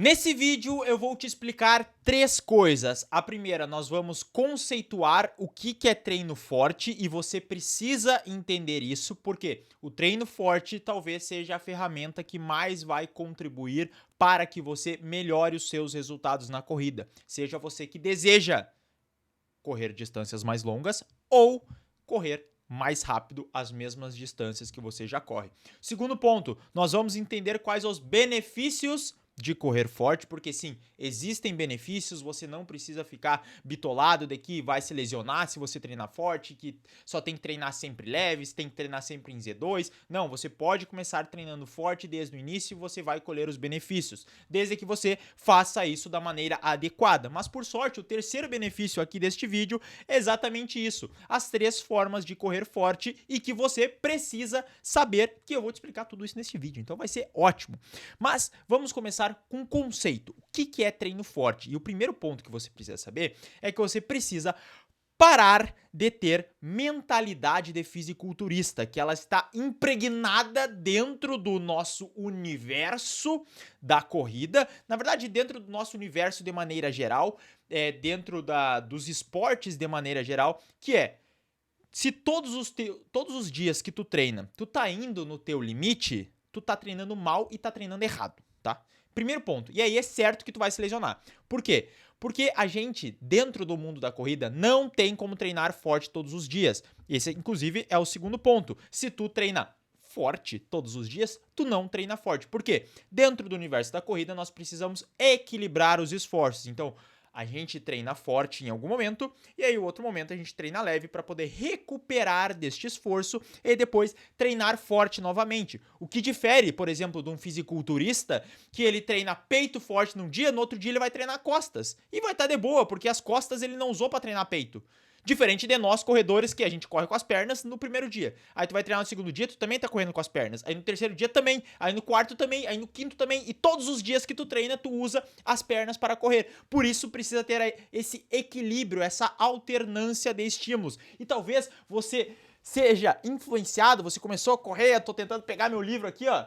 Nesse vídeo eu vou te explicar três coisas. A primeira, nós vamos conceituar o que é treino forte e você precisa entender isso, porque o treino forte talvez seja a ferramenta que mais vai contribuir para que você melhore os seus resultados na corrida. Seja você que deseja correr distâncias mais longas ou correr mais rápido as mesmas distâncias que você já corre. Segundo ponto, nós vamos entender quais os benefícios de correr forte, porque sim, existem benefícios, você não precisa ficar bitolado de que vai se lesionar se você treinar forte, que só tem que treinar sempre leve, tem que treinar sempre em Z2. Não, você pode começar treinando forte desde o início e você vai colher os benefícios, desde que você faça isso da maneira adequada. Mas por sorte, o terceiro benefício aqui deste vídeo é exatamente isso, as três formas de correr forte e que você precisa saber, que eu vou te explicar tudo isso nesse vídeo, então vai ser ótimo. Mas vamos começar com o conceito. O que é treino forte? E o primeiro ponto que você precisa saber é que você precisa parar de ter mentalidade de fisiculturista, que ela está impregnada dentro do nosso universo da corrida, na verdade dentro do nosso universo de maneira geral, dentro dos esportes de maneira geral, que é, se todos os dias que tu treina, tu tá indo no teu limite, tu tá treinando mal e tá treinando errado, tá? Primeiro ponto. E aí é certo que tu vai se lesionar. Por quê? Porque a gente, dentro do mundo da corrida, não tem como treinar forte todos os dias. Esse, inclusive, é o segundo ponto. Se tu treina forte todos os dias, tu não treina forte. Por quê? Dentro do universo da corrida, nós precisamos equilibrar os esforços. Então, a gente treina forte em algum momento e aí, o outro momento, a gente treina leve para poder recuperar deste esforço e depois treinar forte novamente. O que difere, por exemplo, de um fisiculturista que ele treina peito forte num dia, no outro dia ele vai treinar costas. E vai estar de boa, porque as costas ele não usou para treinar peito. Diferente de nós, corredores, que a gente corre com as pernas no primeiro dia. Aí tu vai treinar no segundo dia, tu também tá correndo com as pernas. Aí no terceiro dia também. Aí no quarto também. Aí no quinto também. E todos os dias que tu treina, tu usa as pernas para correr. Por isso precisa ter esse equilíbrio, essa alternância de estímulos. E talvez você seja influenciado, você começou a correr, eu tô tentando pegar meu livro aqui, ó,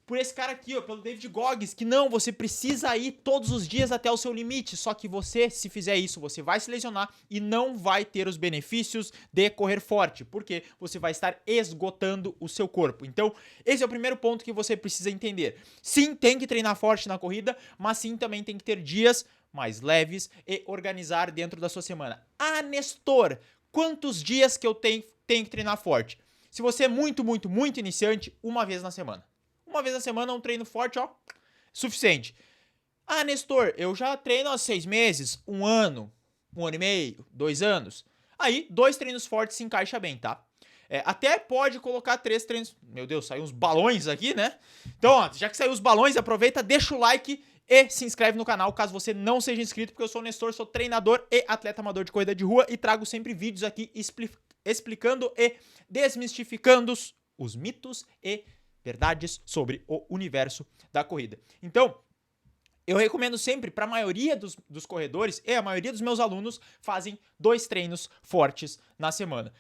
por esse cara aqui, ó, pelo David Goggins, que não, você precisa ir todos os dias até o seu limite, só que você, se fizer isso, você vai se lesionar e não vai ter os benefícios de correr forte, porque você vai estar esgotando o seu corpo. Então, esse é o primeiro ponto que você precisa entender. Sim, tem que treinar forte na corrida, mas sim, também tem que ter dias mais leves e organizar dentro da sua semana. Ah, Nestor, quantos dias que eu tenho que treinar forte? Se você é muito iniciante, uma vez na semana. Uma vez na semana, um treino forte, ó, suficiente. Ah, Nestor, eu já treino há 6 meses, um ano e meio, 2 anos. Aí, 2 treinos fortes se encaixa bem, tá? Até pode colocar 3 treinos. Meu Deus, saiu uns balões aqui, né? Então, ó, já que saiu os balões, aproveita, deixa o like e se inscreve no canal caso você não seja inscrito, porque eu sou o Nestor, sou treinador e atleta amador de corrida de rua e trago sempre vídeos aqui explicando e desmistificando os mitos e verdades sobre o universo da corrida. Então, eu recomendo sempre, para a maioria dos corredores e a maioria dos meus alunos fazem 2 treinos fortes na semana.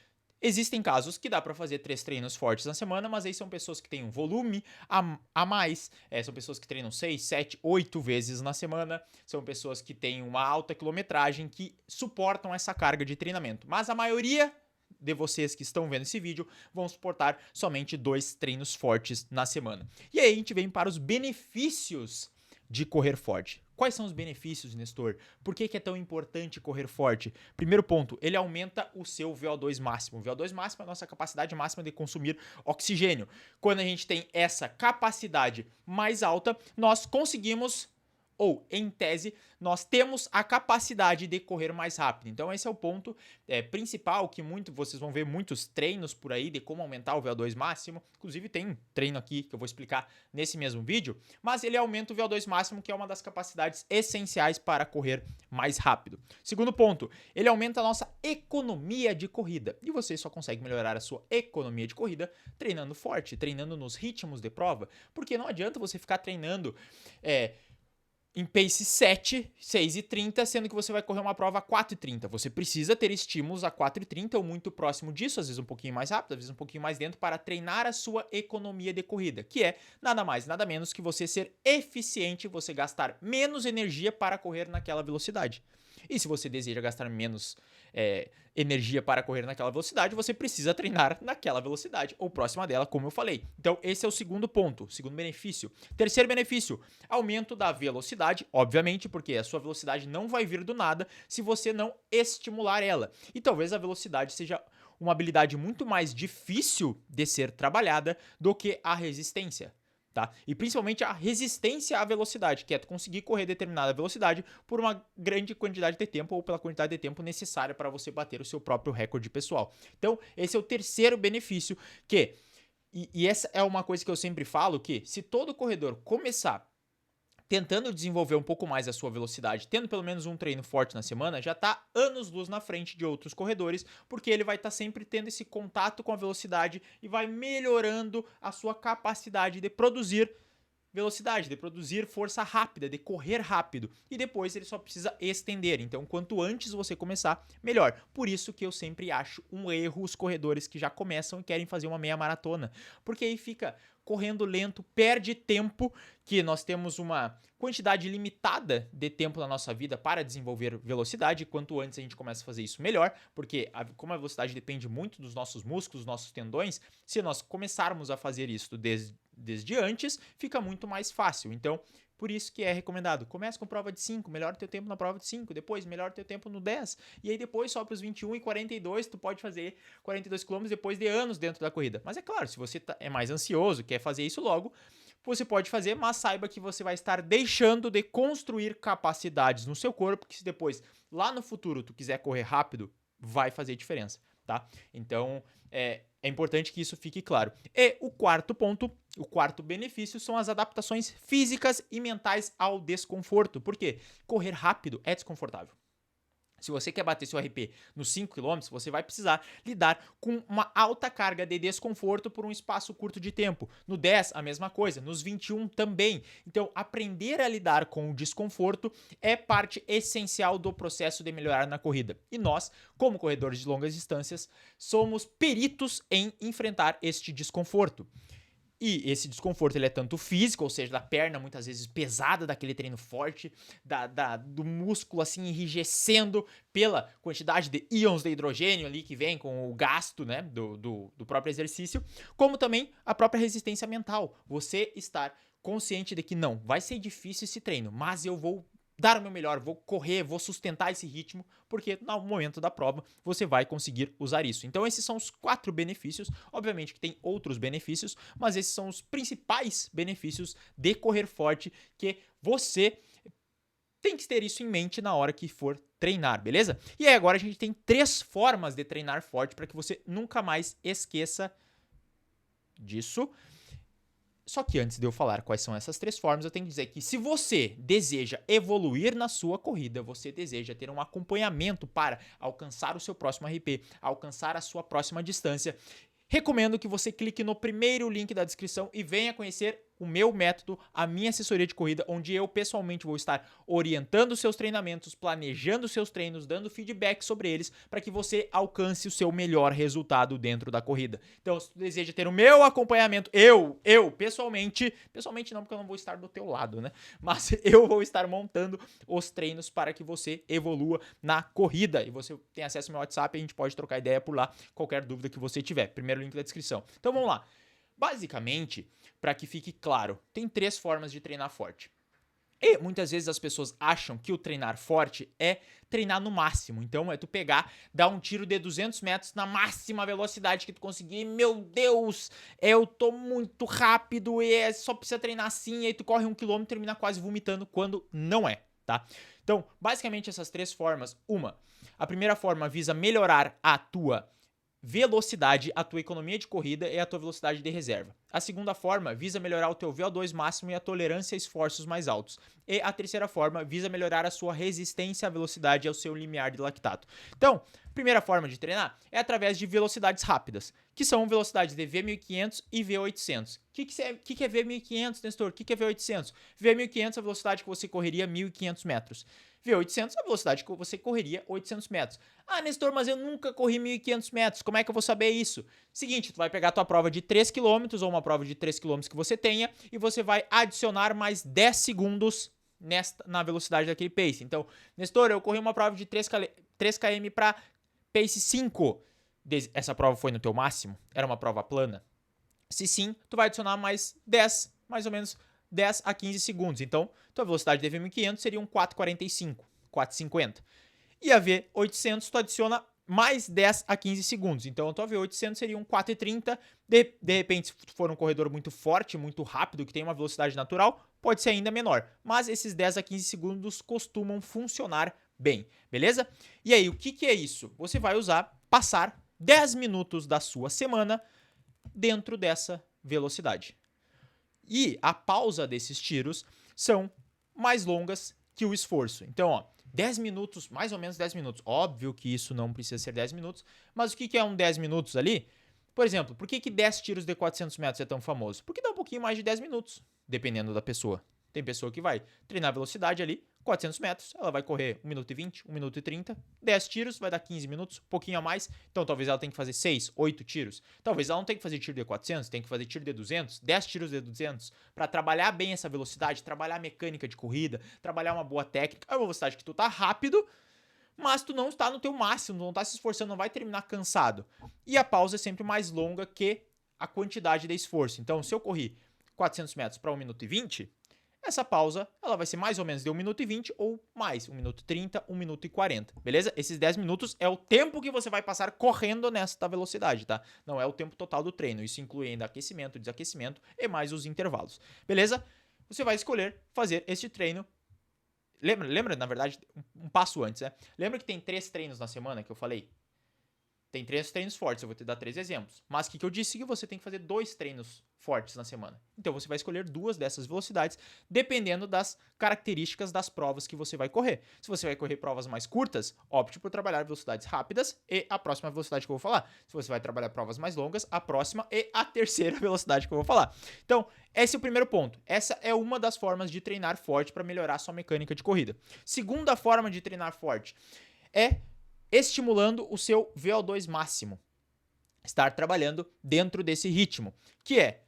Existem casos que dá para fazer 3 treinos fortes na semana, mas aí são pessoas que têm um volume a mais, são pessoas que treinam 6, 7, 8 vezes na semana, são pessoas que têm uma alta quilometragem, que suportam essa carga de treinamento. Mas a maioria de vocês que estão vendo esse vídeo vão suportar somente 2 treinos fortes na semana. E aí a gente vem para os benefícios de correr forte. Quais são os benefícios, Nestor? Por que é tão importante correr forte? Primeiro ponto, ele aumenta o seu VO2 máximo. O VO2 máximo é a nossa capacidade máxima de consumir oxigênio. Quando a gente tem essa capacidade mais alta, nós conseguimos, ou em tese, nós temos a capacidade de correr mais rápido. Então esse é o ponto principal, que vocês vão ver muitos treinos por aí de como aumentar o VO2 máximo. Inclusive tem um treino aqui que eu vou explicar nesse mesmo vídeo, mas ele aumenta o VO2 máximo, que é uma das capacidades essenciais para correr mais rápido. Segundo ponto, ele aumenta a nossa economia de corrida. E você só consegue melhorar a sua economia de corrida treinando forte, treinando nos ritmos de prova, porque não adianta você ficar treinando em pace 7, 6:30, sendo que você vai correr uma prova a 4:30. Você precisa ter estímulos a 4:30 ou muito próximo disso, às vezes um pouquinho mais rápido, às vezes um pouquinho mais dentro, para treinar a sua economia de corrida, que é nada mais, nada menos que você ser eficiente, você gastar menos energia para correr naquela velocidade. E se você deseja gastar menos energia para correr naquela velocidade, você precisa treinar naquela velocidade ou próxima dela, como eu falei. Então, esse é o segundo ponto, segundo benefício. Terceiro benefício, aumento da velocidade, obviamente, porque a sua velocidade não vai vir do nada se você não estimular ela. E talvez a velocidade seja uma habilidade muito mais difícil de ser trabalhada do que a resistência. Tá? E principalmente a resistência à velocidade, que é tu conseguir correr determinada velocidade por uma grande quantidade de tempo ou pela quantidade de tempo necessária para você bater o seu próprio recorde pessoal. Então, esse é o terceiro benefício que... E essa é uma coisa que eu sempre falo, que se todo corredor começar tentando desenvolver um pouco mais a sua velocidade, tendo pelo menos um treino forte na semana, já tá anos-luz na frente de outros corredores, porque ele vai estar sempre tendo esse contato com a velocidade e vai melhorando a sua capacidade de produzir velocidade, de produzir força rápida, de correr rápido. E depois ele só precisa estender. Então, quanto antes você começar, melhor. Por isso que eu sempre acho um erro os corredores que já começam e querem fazer uma meia maratona. Porque aí fica correndo lento, perde tempo, que nós temos uma quantidade limitada de tempo na nossa vida para desenvolver velocidade. Quanto antes a gente começa a fazer isso, melhor, porque como a velocidade depende muito dos nossos músculos, dos nossos tendões, se nós começarmos a fazer isso desde antes, fica muito mais fácil. Então, por isso que é recomendado. Comece com prova de 5, melhora o teu tempo na prova de 5, depois melhora o teu tempo no 10, e aí depois só para os 21 e 42, tu pode fazer 42 km depois de anos dentro da corrida. Mas é claro, se você é mais ansioso, quer fazer isso logo, você pode fazer, mas saiba que você vai estar deixando de construir capacidades no seu corpo, que se depois, lá no futuro, tu quiser correr rápido, vai fazer diferença, tá? Então, é importante que isso fique claro. E o quarto ponto, o quarto benefício são as adaptações físicas e mentais ao desconforto. Por quê? Correr rápido é desconfortável. Se você quer bater seu RP nos 5 km, você vai precisar lidar com uma alta carga de desconforto por um espaço curto de tempo. No 10, a mesma coisa. Nos 21 também. Então, aprender a lidar com o desconforto é parte essencial do processo de melhorar na corrida. E nós, como corredores de longas distâncias, somos peritos em enfrentar este desconforto. E esse desconforto ele é tanto físico, ou seja, da perna muitas vezes pesada daquele treino forte, do músculo assim enrijecendo pela quantidade de íons de hidrogênio ali que vem com o gasto, né, do próprio exercício, como também a própria resistência mental. Você estar consciente de que não, vai ser difícil esse treino, mas eu vou dar o meu melhor, vou correr, vou sustentar esse ritmo, porque no momento da prova você vai conseguir usar isso. Então esses são os 4 benefícios, obviamente que tem outros benefícios, mas esses são os principais benefícios de correr forte que você tem que ter isso em mente na hora que for treinar, beleza? E aí agora a gente tem 3 formas de treinar forte para que você nunca mais esqueça disso. Só que antes de eu falar quais são essas 3 formas, eu tenho que dizer que se você deseja evoluir na sua corrida, você deseja ter um acompanhamento para alcançar o seu próximo RP, alcançar a sua próxima distância, recomendo que você clique no primeiro link da descrição e venha conhecer o meu método, a minha assessoria de corrida, onde eu pessoalmente vou estar orientando os seus treinamentos, planejando os seus treinos, dando feedback sobre eles, para que você alcance o seu melhor resultado dentro da corrida. Então, se tu deseja ter o meu acompanhamento, eu pessoalmente não, porque eu não vou estar do teu lado, né? Mas eu vou estar montando os treinos para que você evolua na corrida. E você tem acesso ao meu WhatsApp, a gente pode trocar ideia por lá, qualquer dúvida que você tiver. Primeiro link da descrição. Então, vamos lá. Basicamente, para que fique claro, tem 3 formas de treinar forte. E muitas vezes as pessoas acham que o treinar forte é treinar no máximo. Então é tu pegar, dar um tiro de 200 metros na máxima velocidade que tu conseguir. Meu Deus, eu tô muito rápido e só precisa treinar assim. E aí tu corre 1 km e termina quase vomitando quando não é, tá? Então, basicamente essas 3 formas. A primeira forma visa melhorar a tua velocidade, a tua economia de corrida e a tua velocidade de reserva. A segunda forma visa melhorar o teu VO2 máximo e a tolerância a esforços mais altos. E a terceira forma visa melhorar a sua resistência à velocidade e ao seu limiar de lactato. Então, a primeira forma de treinar é através de velocidades rápidas, que são velocidades de V1500 e V800. O que é V1500, Nestor? O que é V800? V1500 é a velocidade que você correria 1.500 metros. V800 é a velocidade que você correria 800 metros. Ah, Nestor, mas eu nunca corri 1.500 metros. Como é que eu vou saber isso? Seguinte, tu vai pegar a tua prova de 3 km ou uma prova de 3 km que você tenha e você vai adicionar mais 10 segundos na velocidade daquele pace. Então, Nestor, eu corri uma prova de 3 km para pace 5. Essa prova foi no teu máximo? Era uma prova plana? Se sim, tu vai adicionar mais 10, mais ou menos 10 a 15 segundos. Então, tua velocidade de V1500 seria um 4,45, 4,50. E a V800 tu adiciona mais 10 a 15 segundos. Então, a tua V800 seria um 4,30. De repente, se tu for um corredor muito forte, muito rápido, que tem uma velocidade natural, pode ser ainda menor. Mas esses 10 a 15 segundos costumam funcionar bem, beleza? E aí, o que é isso? Você vai passar 10 minutos da sua semana dentro dessa velocidade. E a pausa desses tiros são mais longas que o esforço. Então, ó, 10 minutos, mais ou menos 10 minutos. Óbvio que isso não precisa ser 10 minutos, mas o que é um 10 minutos ali? Por exemplo, por que 10 tiros de 400 metros é tão famoso? Porque dá um pouquinho mais de 10 minutos, dependendo da pessoa. Tem pessoa que vai treinar velocidade ali, 400 metros, ela vai correr 1 minuto e 20, 1 minuto e 30, 10 tiros, vai dar 15 minutos, um pouquinho a mais, então talvez ela tenha que fazer 6, 8 tiros. Talvez ela não tenha que fazer tiro de 400, tem que fazer tiro de 200, 10 tiros de 200, para trabalhar bem essa velocidade, trabalhar a mecânica de corrida, trabalhar uma boa técnica, é uma velocidade que tu tá rápido, mas tu não está no teu máximo, não tá se esforçando, não vai terminar cansado. E a pausa é sempre mais longa que a quantidade de esforço. Então, se eu corri 400 metros para 1 minuto e 20, essa pausa ela vai ser mais ou menos de 1 minuto e 20 ou mais, 1 minuto e 30, 1 minuto e 40, beleza? Esses 10 minutos é o tempo que você vai passar correndo nesta velocidade, tá? Não é o tempo total do treino, isso inclui ainda aquecimento, desaquecimento e mais os intervalos, beleza? Você vai escolher fazer este treino. Lembra, na verdade, um passo antes, né? Lembra que tem 3 treinos na semana que eu falei? Tem 3 treinos fortes, eu vou te dar 3 exemplos. Mas o que eu disse? Que você tem que fazer 2 treinos fortes na semana. Então você vai escolher 2 dessas velocidades, dependendo das características das provas que você vai correr. Se você vai correr provas mais curtas, opte por trabalhar velocidades rápidas e a próxima velocidade que eu vou falar. Se você vai trabalhar provas mais longas, a próxima e a terceira velocidade que eu vou falar. Então, esse é o primeiro ponto. Essa é uma das formas de treinar forte para melhorar a sua mecânica de corrida. Segunda forma de treinar forte é estimulando o seu VO2 máximo. Estar trabalhando dentro desse ritmo, que é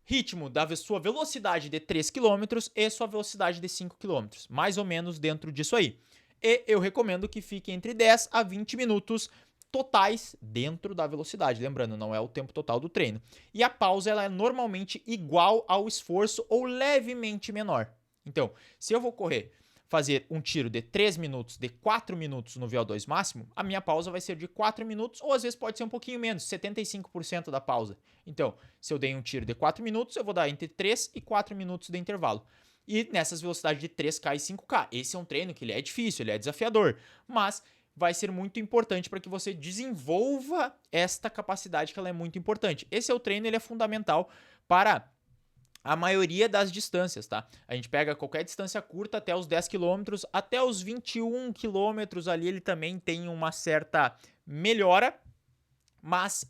ritmo da sua velocidade de 3 km e sua velocidade de 5 km, mais ou menos dentro disso aí. E eu recomendo que fique entre 10 a 20 minutos totais dentro da velocidade, lembrando, não é o tempo total do treino. E a pausa ela é normalmente igual ao esforço ou levemente menor. Então, se eu vou fazer um tiro de 3 minutos, de 4 minutos no VO2 máximo, a minha pausa vai ser de 4 minutos, ou às vezes pode ser um pouquinho menos, 75% da pausa. Então, se eu dei um tiro de 4 minutos, eu vou dar entre 3 e 4 minutos de intervalo. E nessas velocidades de 3K e 5K. Esse é um treino que ele é difícil, ele é desafiador, mas vai ser muito importante para que você desenvolva esta capacidade que ela é muito importante. Esse é o treino, ele é fundamental para a maioria das distâncias, tá? A gente pega qualquer distância curta até os 10 km, até os 21 km ali ele também tem uma certa melhora, mas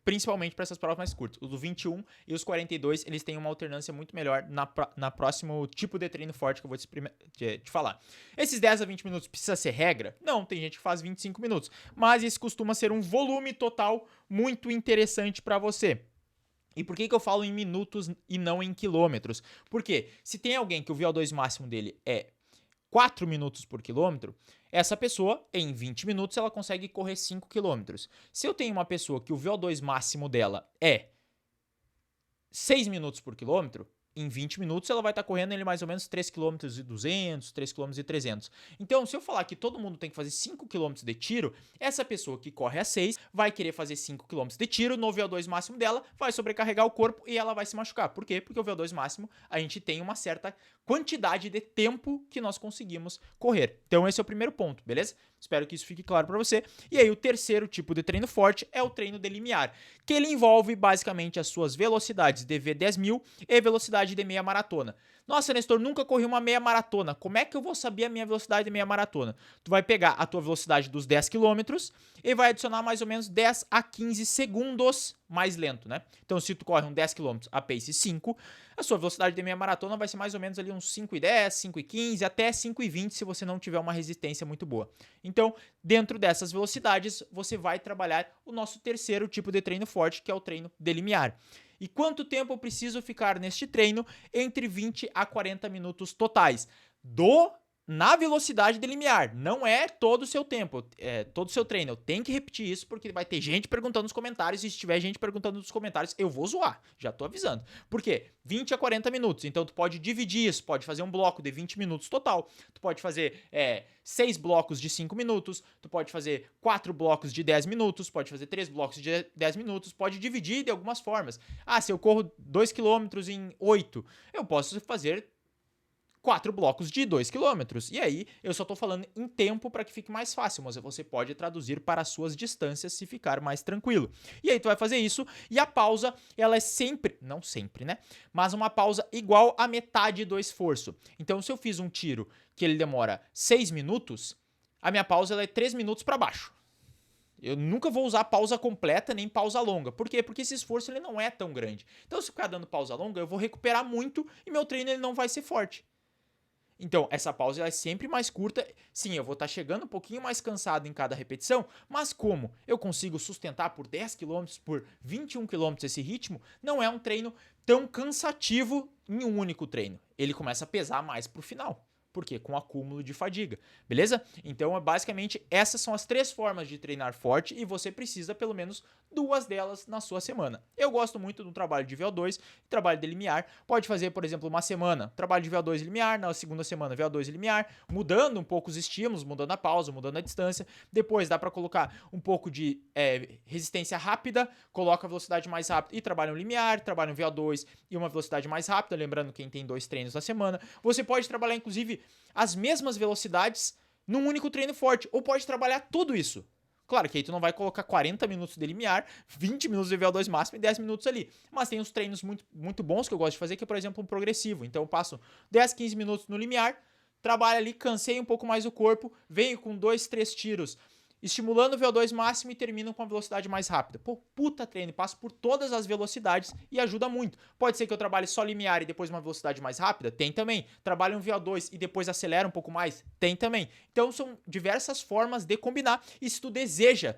principalmente para essas provas mais curtas. Os 21 e os 42, eles têm uma alternância muito melhor na próximo tipo de treino forte que eu vou te falar. Esses 10 a 20 minutos precisa ser regra? Não, tem gente que faz 25 minutos, mas isso costuma ser um volume total muito interessante para você. E por que eu falo em minutos e não em quilômetros? Porque se tem alguém que o VO2 máximo dele é 4 minutos por quilômetro, essa pessoa, em 20 minutos, ela consegue correr 5 quilômetros. Se eu tenho uma pessoa que o VO2 máximo dela é 6 minutos por quilômetro, em 20 minutos, ela vai estar correndo ele mais ou menos 3,2 km, 3,3 km. Então, se eu falar que todo mundo tem que fazer 5 km de tiro, essa pessoa que corre a 6 vai querer fazer 5 km de tiro, no VO2 máximo dela vai sobrecarregar o corpo e ela vai se machucar. Por quê? Porque o VO2 máximo a gente tem uma certa quantidade de tempo que nós conseguimos correr. Então, esse é o primeiro ponto, beleza? Espero que isso fique claro para você. E aí, o terceiro tipo de treino forte é o treino de limiar, que ele envolve basicamente as suas velocidades de V10.000 e velocidade de meia maratona. Nossa, Nestor, nunca corri uma meia maratona. Como é que eu vou saber a minha velocidade de meia maratona? Tu vai pegar a tua velocidade dos 10 km e vai adicionar mais ou menos 10 a 15 segundos mais lento, né? Então, se tu corre um 10 km a pace 5, a sua velocidade de meia maratona vai ser mais ou menos ali uns 5,10, 5,15 até 5,20 se você não tiver uma resistência muito boa. Então, dentro dessas velocidades, você vai trabalhar o nosso terceiro tipo de treino forte, que é o treino de limiar. E quanto tempo eu preciso ficar neste treino? Entre 20 a 40 minutos totais. Na velocidade de limiar. Não é todo o seu tempo, é todo o seu treino. Eu tenho que repetir isso porque vai ter gente perguntando nos comentários e se tiver gente perguntando nos comentários, eu vou zoar. Já tô avisando. Por quê? 20 a 40 minutos. Então tu pode dividir isso, pode fazer um bloco de 20 minutos total. Tu pode fazer 6 blocos de 5 minutos, tu pode fazer 4 blocos de 10 minutos, pode fazer 3 blocos de 10 minutos, pode dividir de algumas formas. Ah, se eu corro 2 km em 8, eu posso fazer 4 blocos de 2 km. E aí, eu só tô falando em tempo para que fique mais fácil, mas você pode traduzir para as suas distâncias se ficar mais tranquilo. E aí, tu vai fazer isso e a pausa, ela é sempre, não sempre, né? Mas uma pausa igual a metade do esforço. Então, se eu fiz um tiro que ele demora 6 minutos, a minha pausa ela é 3 minutos para baixo. Eu nunca vou usar pausa completa nem pausa longa. Por quê? Porque esse esforço ele não é tão grande. Então, se eu ficar dando pausa longa, eu vou recuperar muito e meu treino ele não vai ser forte. Então, essa pausa ela é sempre mais curta. Sim, eu vou estar chegando um pouquinho mais cansado em cada repetição, mas como eu consigo sustentar por 10 km, por 21 km esse ritmo, não é um treino tão cansativo em um único treino. Ele começa a pesar mais pro final. Por quê? Com acúmulo de fadiga, beleza? Então, basicamente, essas são as 3 formas de treinar forte e você precisa pelo menos 2 delas na sua semana. Eu gosto muito do trabalho de VO2 e trabalho de limiar. Pode fazer, por exemplo, uma semana trabalho de VO2 e limiar, na segunda semana VO2 e limiar, mudando um pouco os estímulos, mudando a pausa, mudando a distância. Depois dá para colocar um pouco de resistência rápida, coloca a velocidade mais rápida e trabalha um limiar, trabalha um VO2 e uma velocidade mais rápida, lembrando quem tem 2 treinos na semana. Você pode trabalhar, inclusive, as mesmas velocidades num único treino forte, ou pode trabalhar tudo isso. Claro que aí tu não vai colocar 40 minutos de limiar, 20 minutos de VO2 máximo e 10 minutos ali. Mas tem uns treinos muito, muito bons que eu gosto de fazer, que é, por exemplo, um progressivo. Então eu passo 10, 15 minutos no limiar, trabalho ali, cansei um pouco mais o corpo, venho com 2, 3 tiros, estimulando o VO2 máximo e termino com a velocidade mais rápida. Pô, puta treino, passo por todas as velocidades e ajuda muito. Pode ser que eu trabalhe só limiar e depois uma velocidade mais rápida? Tem também. Trabalho um VO2 e depois acelera um pouco mais? Tem também. Então são diversas formas de combinar e se tu deseja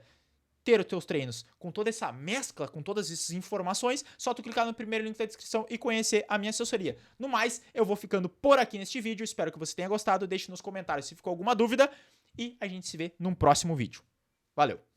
ter os teus treinos com toda essa mescla, com todas essas informações, só tu clicar no primeiro link da descrição e conhecer a minha assessoria. No mais, eu vou ficando por aqui neste vídeo, espero que você tenha gostado, deixe nos comentários se ficou alguma dúvida e a gente se vê num próximo vídeo. Valeu!